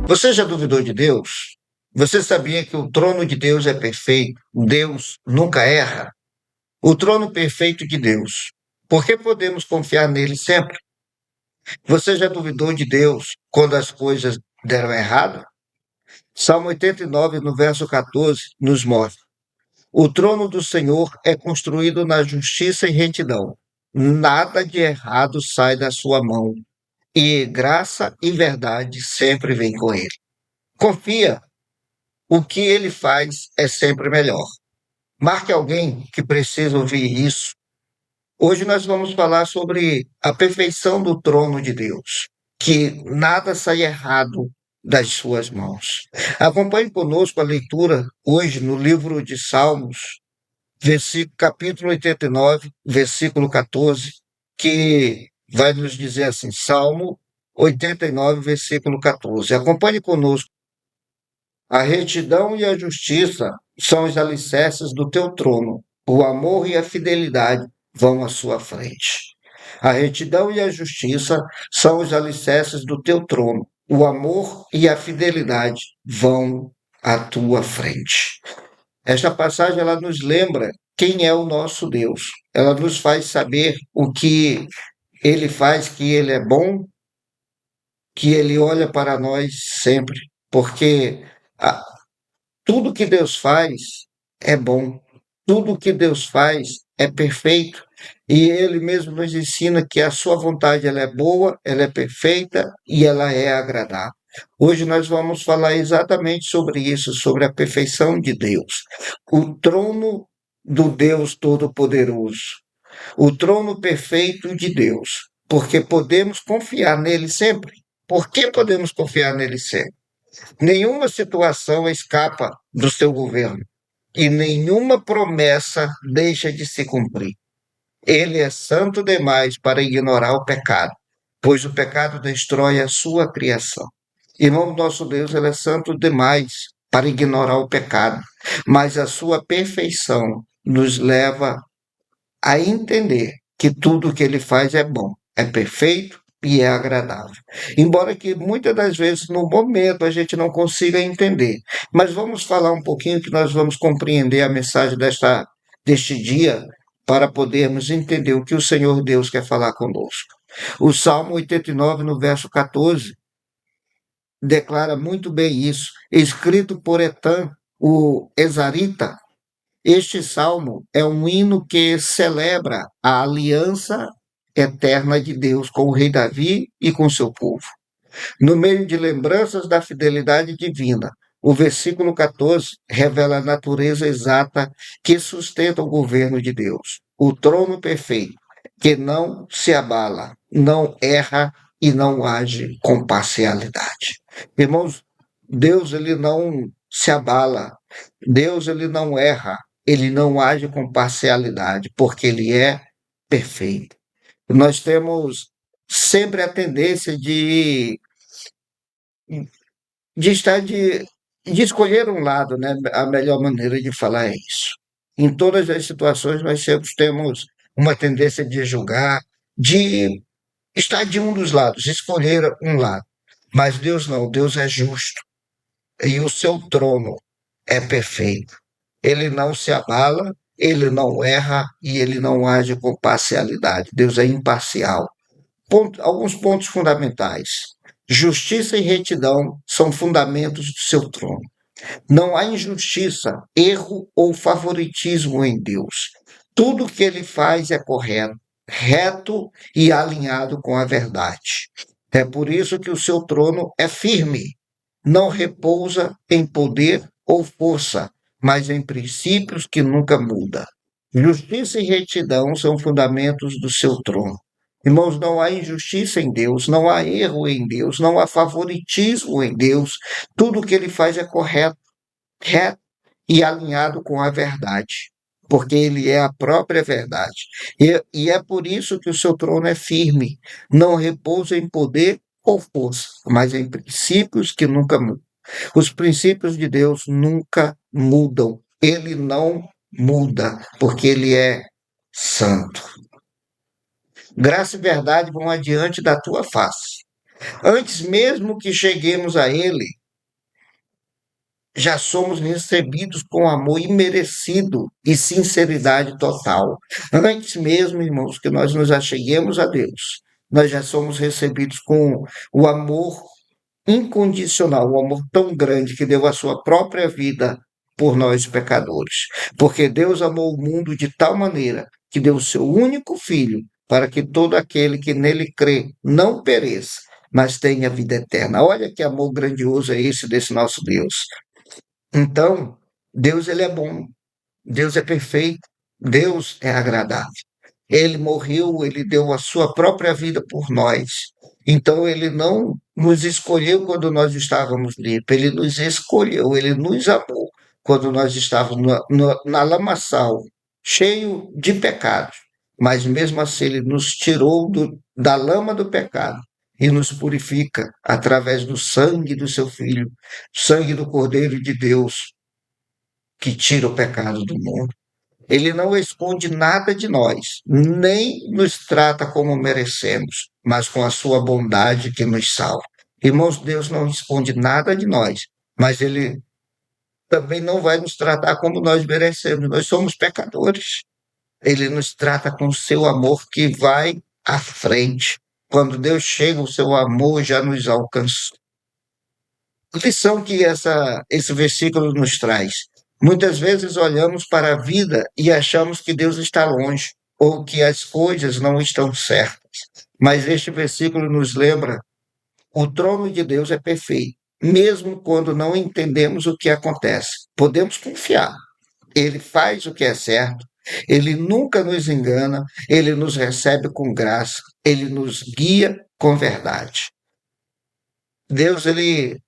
Você já duvidou de Deus? Você sabia que o trono de Deus é perfeito? Deus nunca erra? O trono perfeito de Deus. Por que podemos confiar nele sempre? Você já duvidou de Deus quando as coisas deram errado? Salmo 89, no verso 14, nos mostra: o trono do Senhor é construído na justiça e retidão. Nada de errado sai da sua mão, e graça e verdade sempre vêm com ele. Confia. O que ele faz é sempre melhor. Marque alguém que precisa ouvir isso. Hoje nós vamos falar sobre a perfeição do trono de Deus, que nada sai errado das suas mãos. Acompanhe conosco a leitura hoje no livro de Salmos, capítulo 89, versículo 14, que vai nos dizer assim, Salmo 89, versículo 14. Acompanhe conosco. A retidão e a justiça são os alicerces do teu trono. O amor e a fidelidade vão à sua frente. A retidão e a justiça são os alicerces do teu trono. O amor e a fidelidade vão à tua frente. Esta passagem ela nos lembra quem é o nosso Deus. Ela nos faz saber o que ele faz, que ele é bom, que ele olha para nós sempre, porque tudo que Deus faz é bom, tudo que Deus faz é perfeito, e Ele mesmo nos ensina que a sua vontade ela é boa, ela é perfeita e ela é agradável. Hoje nós vamos falar exatamente sobre isso, sobre a perfeição de Deus, o trono do Deus Todo-Poderoso, o trono perfeito de Deus, porque podemos confiar nele sempre. Por que podemos confiar nele sempre? Nenhuma situação escapa do seu governo e nenhuma promessa deixa de se cumprir. Ele é santo demais para ignorar o pecado, pois o pecado destrói a sua criação. Irmão, nosso Deus, ele é santo demais para ignorar o pecado, mas a sua perfeição nos leva a entender que tudo que ele faz é bom, é perfeito e é agradável. Embora que muitas das vezes no momento a gente não consiga entender, mas vamos falar um pouquinho que nós vamos compreender a mensagem deste dia para podermos entender o que o Senhor Deus quer falar conosco. O Salmo 89, no verso 14, declara muito bem isso, escrito por Etan, o Ezarita. Este salmo é um hino que celebra a aliança eterna de Deus com o rei Davi e com seu povo. No meio de lembranças da fidelidade divina, o versículo 14 revela a natureza exata que sustenta o governo de Deus, o trono perfeito, que não se abala, não erra e não age com parcialidade. Irmãos, Deus ele não se abala, Deus ele não erra, ele não age com parcialidade, porque ele é perfeito. Nós temos sempre a tendência de estar de escolher um lado, né? A melhor maneira de falar é isso. Em todas as situações, nós sempre temos uma tendência de julgar, de estar de um dos lados, escolher um lado. Mas Deus não, Deus é justo. E o seu trono é perfeito. Ele não se abala, ele não erra e ele não age com parcialidade. Deus é imparcial. Alguns pontos fundamentais. Justiça e retidão são fundamentos do seu trono. Não há injustiça, erro ou favoritismo em Deus. Tudo que ele faz é correto, reto e alinhado com a verdade. É por isso que o seu trono é firme, não repousa em poder ou força, mas em princípios que nunca mudam. Justiça e retidão são fundamentos do seu trono. Irmãos, não há injustiça em Deus, não há erro em Deus, não há favoritismo em Deus. Tudo o que ele faz é correto, reto e alinhado com a verdade, porque ele é a própria verdade. E é por isso que o seu trono é firme, não repousa em poder ou força, mas em princípios que nunca mudam. Os princípios de Deus nunca mudam. Ele não muda, porque ele é santo. Graça e verdade vão adiante da tua face. Antes mesmo que cheguemos a ele, já somos recebidos com amor imerecido e sinceridade total. Antes mesmo, irmãos, que nós nos acheguemos a Deus, nós já somos recebidos com o amor incondicional, um amor tão grande que deu a sua própria vida por nós pecadores. Porque Deus amou o mundo de tal maneira que deu o seu único filho para que todo aquele que nele crê não pereça, mas tenha vida eterna. Olha que amor grandioso é esse desse nosso Deus. Então, Deus ele é bom, Deus é perfeito, Deus é agradável. Ele morreu, ele deu a sua própria vida por nós. Então, ele não nos escolheu quando nós estávamos limpos, ele nos escolheu, ele nos amou quando nós estávamos na lamaçal, cheio de pecados. Mas mesmo assim, ele nos tirou da lama do pecado e nos purifica através do sangue do seu Filho, sangue do Cordeiro de Deus, que tira o pecado do mundo. Ele não esconde nada de nós, nem nos trata como merecemos, mas com a sua bondade que nos salva. Irmãos, Deus não esconde nada de nós, mas Ele também não vai nos tratar como nós merecemos. Nós somos pecadores. Ele nos trata com o seu amor que vai à frente. Quando Deus chega, o seu amor já nos alcança. A lição que esse versículo nos traz. Muitas vezes olhamos para a vida e achamos que Deus está longe, ou que as coisas não estão certas. Mas este versículo nos lembra: o trono de Deus é perfeito, mesmo quando não entendemos o que acontece. Podemos confiar. Ele faz o que é certo, ele nunca nos engana, ele nos recebe com graça, ele nos guia com verdade. Deus, ele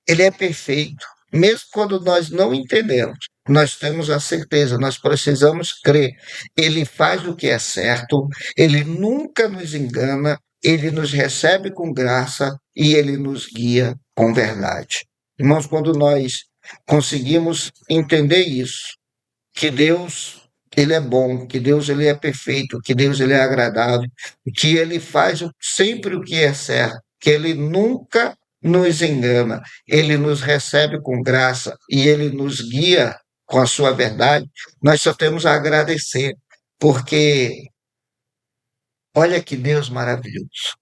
é perfeito. Mesmo quando nós não entendemos, nós temos a certeza, nós precisamos crer. Ele faz o que é certo, ele nunca nos engana, ele nos recebe com graça e ele nos guia com verdade. Irmãos, quando nós conseguimos entender isso, que Deus ele é bom, que Deus ele é perfeito, que Deus ele é agradável, que ele faz sempre o que é certo, que ele nunca nos engana, ele nos recebe com graça e ele nos guia com a sua verdade, nós só temos a agradecer, porque olha que Deus maravilhoso.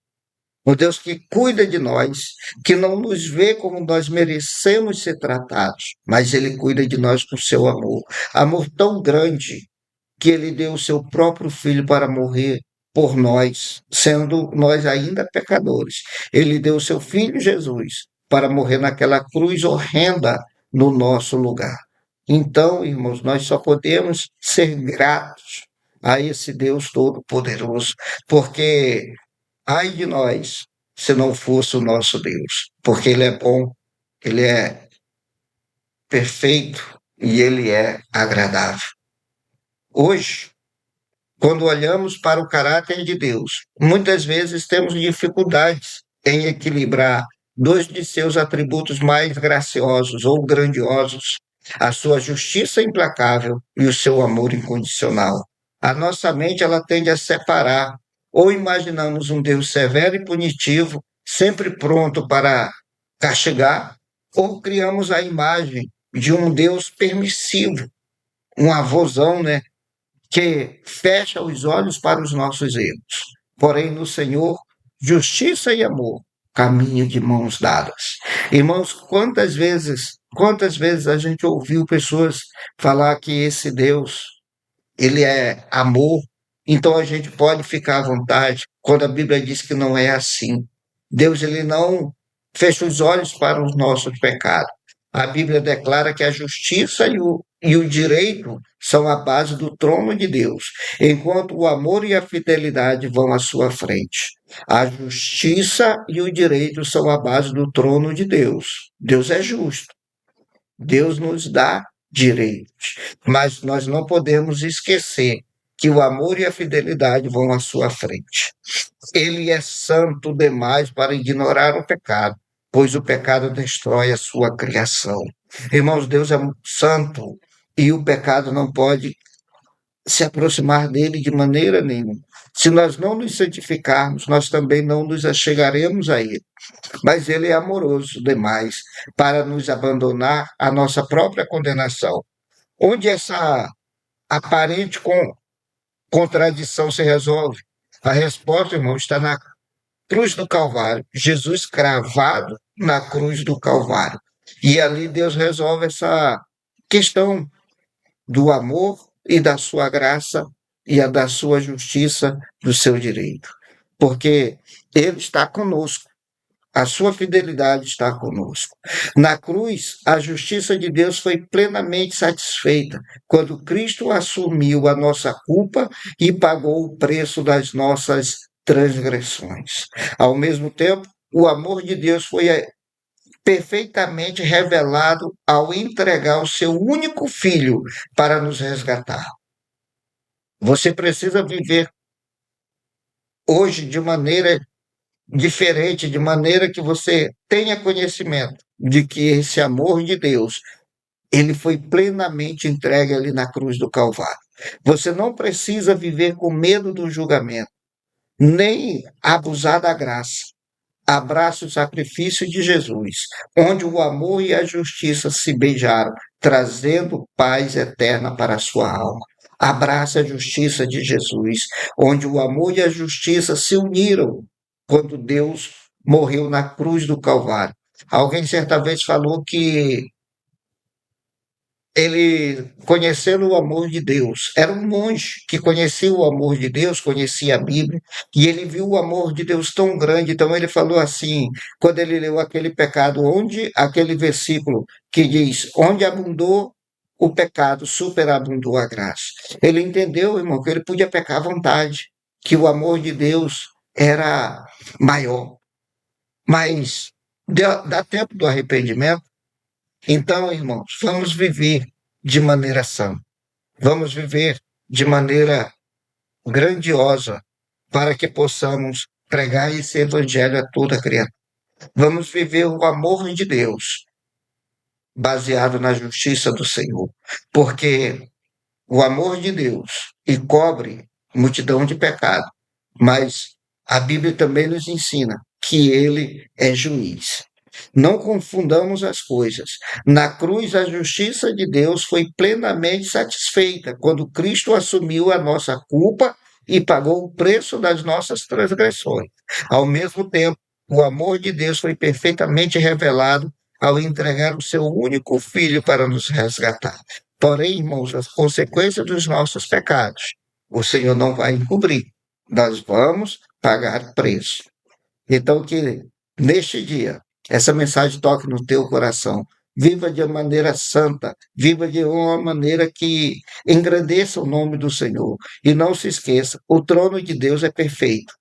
Um Deus que cuida de nós, que não nos vê como nós merecemos ser tratados, mas Ele cuida de nós com seu amor. Amor tão grande que Ele deu o seu próprio Filho para morrer por nós, sendo nós ainda pecadores. Ele deu o seu Filho Jesus para morrer naquela cruz horrenda no nosso lugar. Então, irmãos, nós só podemos ser gratos a esse Deus Todo-Poderoso, porque ai de nós, se não fosse o nosso Deus, porque Ele é bom, Ele é perfeito e Ele é agradável. Hoje, quando olhamos para o caráter de Deus, muitas vezes temos dificuldades em equilibrar dois de seus atributos mais graciosos ou grandiosos, a sua justiça implacável e o seu amor incondicional. A nossa mente ela tende a separar, ou imaginamos um Deus severo e punitivo, sempre pronto para castigar, ou criamos a imagem de um Deus permissivo, um avôzão, né, que fecha os olhos para os nossos erros. Porém, no Senhor, justiça e amor, caminho de mãos dadas. Irmãos, quantas vezes a gente ouviu pessoas falar que esse Deus, ele é amor, então a gente pode ficar à vontade quando a Bíblia diz que não é assim. Deus, ele não fecha os olhos para os nossos pecados. A Bíblia declara que a justiça e o direito são a base do trono de Deus, enquanto o amor e a fidelidade vão à sua frente. A justiça e o direito são a base do trono de Deus. Deus é justo. Deus nos dá direitos, mas nós não podemos esquecer que o amor e a fidelidade vão à sua frente. Ele é santo demais para ignorar o pecado, pois o pecado destrói a sua criação. Irmãos, Deus é santo e o pecado não pode se aproximar dele de maneira nenhuma. Se nós não nos santificarmos, nós também não nos achegaremos a Ele. Mas Ele é amoroso demais para nos abandonar à nossa própria condenação. Onde essa aparente contradição se resolve? A resposta, irmão, está na cruz do Calvário. Jesus cravado na cruz do Calvário. E ali Deus resolve essa questão do amor e da sua graça e a da sua justiça, do seu direito. Porque Ele está conosco. A sua fidelidade está conosco. Na cruz, a justiça de Deus foi plenamente satisfeita quando Cristo assumiu a nossa culpa e pagou o preço das nossas transgressões. Ao mesmo tempo, o amor de Deus foi perfeitamente revelado ao entregar o seu único filho para nos resgatar. Você precisa viver hoje de maneira diferente, de maneira que você tenha conhecimento de que esse amor de Deus, ele foi plenamente entregue ali na cruz do Calvário. Você não precisa viver com medo do julgamento, nem abusar da graça. Abraça o sacrifício de Jesus, onde o amor e a justiça se beijaram, trazendo paz eterna para a sua alma. Abraça a justiça de Jesus, onde o amor e a justiça se uniram quando Deus morreu na cruz do Calvário. Alguém certa vez falou que ele, conhecendo o amor de Deus, era um monge que conhecia o amor de Deus, conhecia a Bíblia, e ele viu o amor de Deus tão grande, então ele falou assim, quando ele leu aquele pecado, aquele versículo que diz, onde abundou o pecado, superabundou a graça. Ele entendeu, irmão, que ele podia pecar à vontade, que o amor de Deus era maior, mas dá tempo do arrependimento. Então, irmãos, vamos viver de maneira sã, vamos viver de maneira grandiosa, para que possamos pregar esse evangelho a toda criatura. Vamos viver o amor de Deus, baseado na justiça do Senhor, porque o amor de Deus e cobre multidão de pecados, mas a Bíblia também nos ensina que ele é juiz. Não confundamos as coisas. Na cruz, a justiça de Deus foi plenamente satisfeita quando Cristo assumiu a nossa culpa e pagou o preço das nossas transgressões. Ao mesmo tempo, o amor de Deus foi perfeitamente revelado ao entregar o seu único filho para nos resgatar. Porém, irmãos, as consequências dos nossos pecados, o Senhor não vai encobrir. Nós vamos pagar preço. Então, que neste dia, essa mensagem toque no teu coração. Viva de uma maneira santa, viva de uma maneira que engrandeça o nome do Senhor. E não se esqueça, o trono de Deus é perfeito.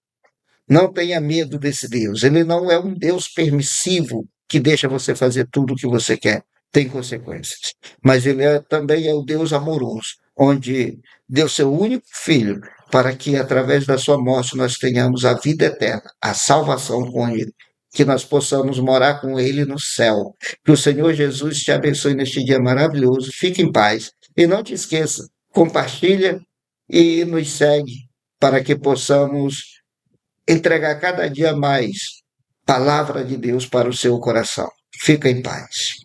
Não tenha medo desse Deus. Ele não é um Deus permissivo que deixa você fazer tudo o que você quer. Tem consequências. Mas ele também é o Deus amoroso, onde deu seu único filho para que, através da sua morte, nós tenhamos a vida eterna, a salvação com ele. Que nós possamos morar com ele no céu. Que o Senhor Jesus te abençoe neste dia maravilhoso. Fique em paz. E não te esqueça, compartilha e nos segue para que possamos entregar cada dia mais palavra de Deus para o seu coração. Fica em paz.